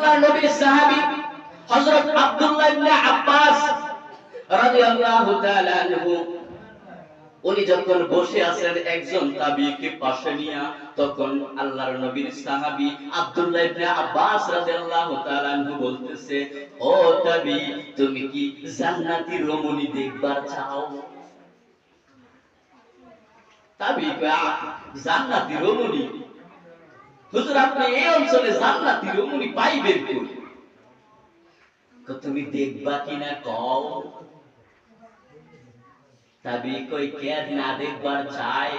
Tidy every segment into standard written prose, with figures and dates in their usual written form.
আল্লাহর নবীর সাহাবী হযরত আব্দুল্লাহ ইবনে আব্বাস রাদিয়াল্লাহু তাআলা আনহু উনি যখন বসে আছেন একজন তাবিঈকে পাশে নিয়া, তখন আল্লাহর নবীর সাহাবী আব্দুল্লাহ ইবনে আব্বাস রাদিয়াল্লাহু তাআলা আনহু বলতেছে, ও তাবিঈ, তুমি কি জান্নাতি রমণী দেখবার চাও? তাবিঈ কয়, জান্নাতি রমণী? হুজুর, আপনি এই অঞ্চলে জান্নাতি রমণী পাইবেন কই? তুমি দেখবা কিনা কও। তাবিঈ কই, কে না দেখবার চায়?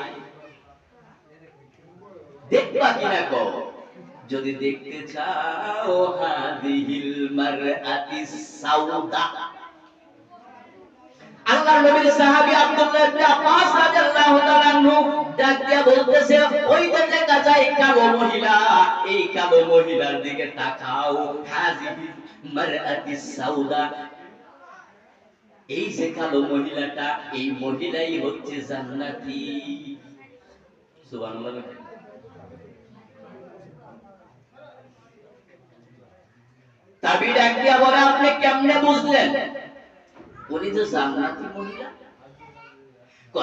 দেখবা কিনা কও। যদি দেখতে চাও, হাদিহিল মারআতিস সাউদা। আল্লাহর নবীর সাহাবী আব্দুল্লাহ ইবনে আব্বাস রাদিয়াল্লাহু তাআলা আনহু ডাক দিয়া বলতেছে, ওই যে দেখা যায় কালো মহিলা, এই কালো মহিলার দিকে তাকাও। হাদিহিল মারআতিস সাউদা, এই যে কালো মহিলাটা, এই মহিলাই হচ্ছে জান্নাতি। সুবহানাল্লাহ। তাবিঈ ডাক দিয়া বলে, আপনি কেমনে বুঝলেন উনি যে জান্নাতি মহিলা?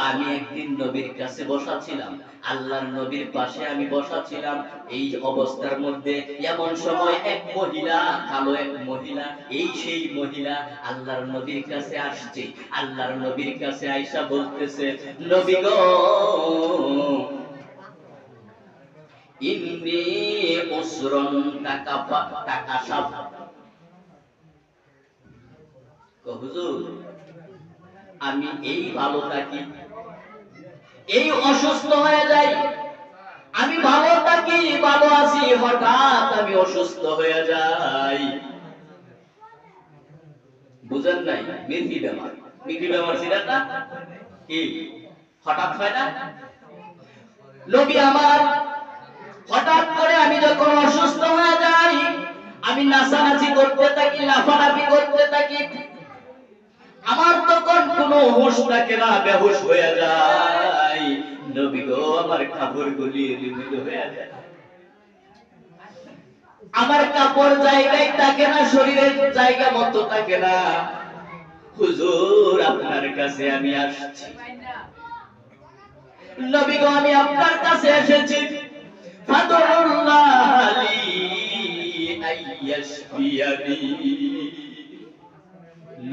আমি একদিন নবীর কাছে বসা ছিলাম, আল্লাহর নবীর পাশে আমি বসা ছিলাম। এই অবস্থার মধ্যে এমন সময় এক মহিলা, কালো এক মহিলা, এই সেই মহিলা আল্লাহর নবীর কাছে আসছে। আল্লাহর নবীর কাছে আয়েশা বলতেছে, নবী গো, ইন্নী উসরুন তাকাশাফ। হুজুর, আমি এই ভালো থাকি, এই অসুস্থ হয়ে যাই, আমি ভালো থাকি, ভালো আছি, হঠাৎ আমি অসুস্থ হয়ে যাই। বুঝেন নাই? মিথি বেমার। মিথি বেমার সিরাটা কি হঠাৎ হয় না? নবী আমার, হঠাৎ করে আমি যখন অসুস্থ হয়ে যাই, আমি নাচানাচি করতে থাকি, লাফালাফি করতে থাকি, আমার তখন কোনো হুঁশ থাকে না, বেহুশ হয়ে যায়। নবী গো, আমার কাপড়গুলি এলোমেলো হয়ে যায়, আমার কাপড় জায়গায় থাকে না, শরীরের জায়গা মতো থাকে না। হুজুর, আপনার কাছে আমি আসছি। নবী গো, আমি আপনার কাছে এসেছি, ফাদুল্লাহ লি আইয়াশফিয়ানি।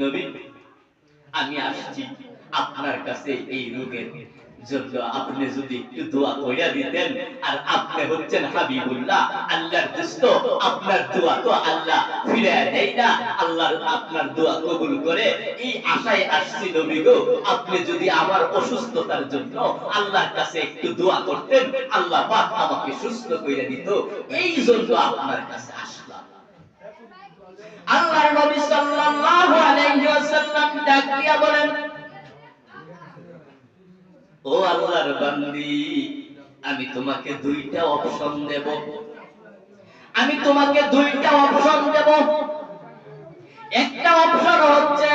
নবী, আমি আসছি আপনার কাছে এই রোগের জন্য, আপনি যদি একটু দোয়া কইরা দিতেন। আর আপনি হচ্ছেন হাবিবুল্লাহ, আল্লাহর দোস্ত, আপনার দোয়া তো আল্লাহ ফিরায় দেয় না, আল্লাহ আপনার দোয়া কবুল করে। এই আশায় আসছি নবী গো, আপনি যদি আমার অসুস্থতার জন্য আল্লাহর কাছে একটু দোয়া করতেন, আল্লাহ পাক আমাকে সুস্থ কইরা দিত, এই জন্য আপনার কাছে আসলাম। আল্লাহর নবী সাল্লাল্লাহু আলাইহি ওয়াসাল্লাম ডাক দিয়া বলেন, ও আল্লাহর বান্দি, আমি তোমাকে দুইটা অপশন দেব, আমি তোমাকে দুইটা অপশন দেব। একটা অপশন হচ্ছে,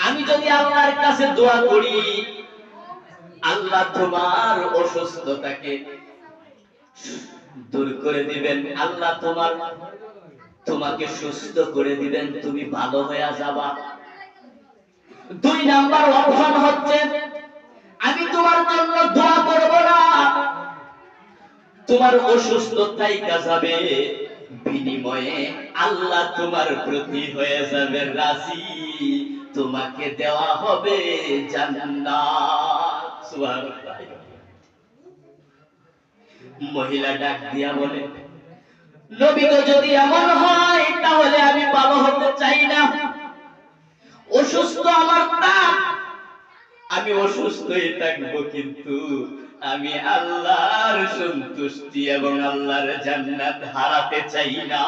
আমি যদি আল্লাহর কাছে দোয়া করি, আল্লাহ তোমার অসুস্থতাকে দূর করে দিবেন, আল্লাহ তোমাকে সুস্থ করে দিবেন, তুমি ভালো হয়ে যাবা। দুই নাম্বার অপশন হচ্ছে, আমি তোমার জন্য দোয়া করব না, তোমার অসুস্থতাই যাবে, বিনিময়ে আল্লাহ তোমার প্রতি হয়ে যাবে রাজি, তোমাকে দেওয়া হবে জান্নাত। সুবহানাল্লাহ। মহিলা ডাক দিয়া বলে, নবী গো, যদি এমন হয় তাহলে আমি ভালো হতে চাই না, অসুস্থ আমার তা, আমি অসুস্থই থাকবো, কিন্তু আমি আল্লাহর সন্তুষ্টি এবং আল্লাহর জান্নাত হারাতে চাই না।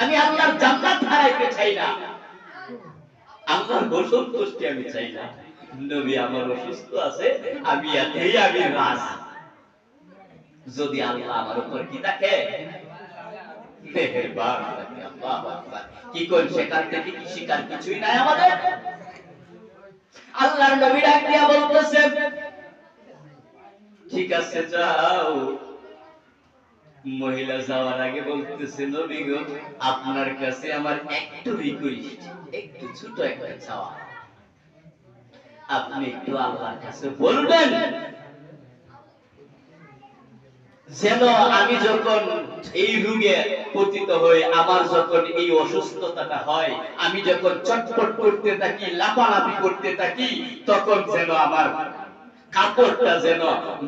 আমি আল্লাহর জান্নাত হারাইতে চাই না, আল্লাহর সন্তুষ্টি আমি চাই না। নবী আমার অসুস্থ আছে, আমি এতেই আমি রাজি। যদি আল্লাহ আমার উপর কি থাকে, মেহেরবান থাকে, আল্লাহু আকবার। কি কোন সেখান থেকে কি শিকার কিছুই নাই আমাদের। আল্লাহর নবী ডাক দিয়া বলতেছে, ঠিক আছে যাও, মহিলা যাওয়ার আগে বলতেছে, নবী গো, আপনার কাছে আমার একটু রিকোয়েস্ট, একটু ছোট একটা চাওয়া, আপনি একটু আল্লাহর কাছে বলবেন যেন আমি যখন এই রোগে পতিত হই, আমার যখন এই অসুস্থতাটা হয়, আমি যখন চটপট করতে থাকি, লাফালাফি করতে থাকি, তখন যেন আমার কাপড়টা যেন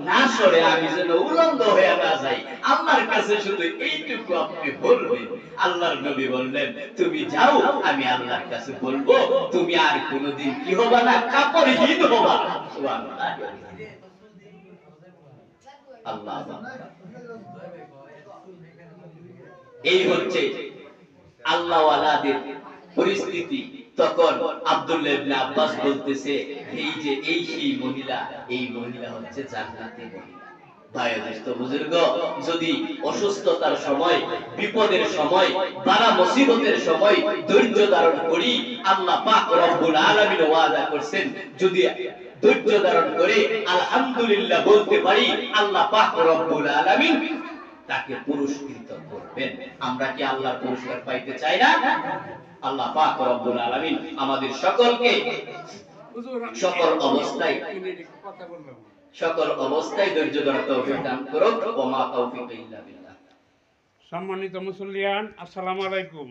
না সরে, আমি যেন উলঙ্গ হয়ে না যাই। আল্লাহর কাছে শুধু এইটুকু আপনি বলবেন। আল্লাহর নবী বললেন, তুমি যাও, আমি আল্লাহর কাছে বলবো, তুমি আর কোনোদিন কি হবা না, কাপড়হীন হবা। সুবহানাল্লাহ। আল্লাহ, এই হচ্ছে আল্লাহওয়ালাদের পরিস্থিতি। তখন আব্দুল্লাহ ইবনে আব্বাস বলতেছে, এই যে এই সেই মহিলা, এই মহিলা হচ্ছে জান্নাতি মহিলা। ভাই দোস্ত বুজুর্গ, যদি অসুস্থতার সময়, বিপদের সময়, বালা মুসিবতের সময় ধৈর্য ধারণ করি, আল্লাহ পাক রব্বুল আলামিন ওয়াদা করেছেন, যদি ধৈর্য ধারণ করে আলহামদুলিল্লাহ বলতে পারি, আল্লাহ পাক রব্বুল আলামিন তাকে পুরস্কৃত করবেন। আমরা কি আল্লাহর পুরস্কার পাইতে চাই না? আল্লাহ পাক রব্বুল আলামিন আমাদের সকলকে সকল অবস্থায় ধৈর্য ধরার তৌফিক দান করুক। ওয়া মা তাওফীক ইল্লা বিল্লাহ। সম্মানিত মুসল্লিয়ান, আসসালামু আলাইকুম।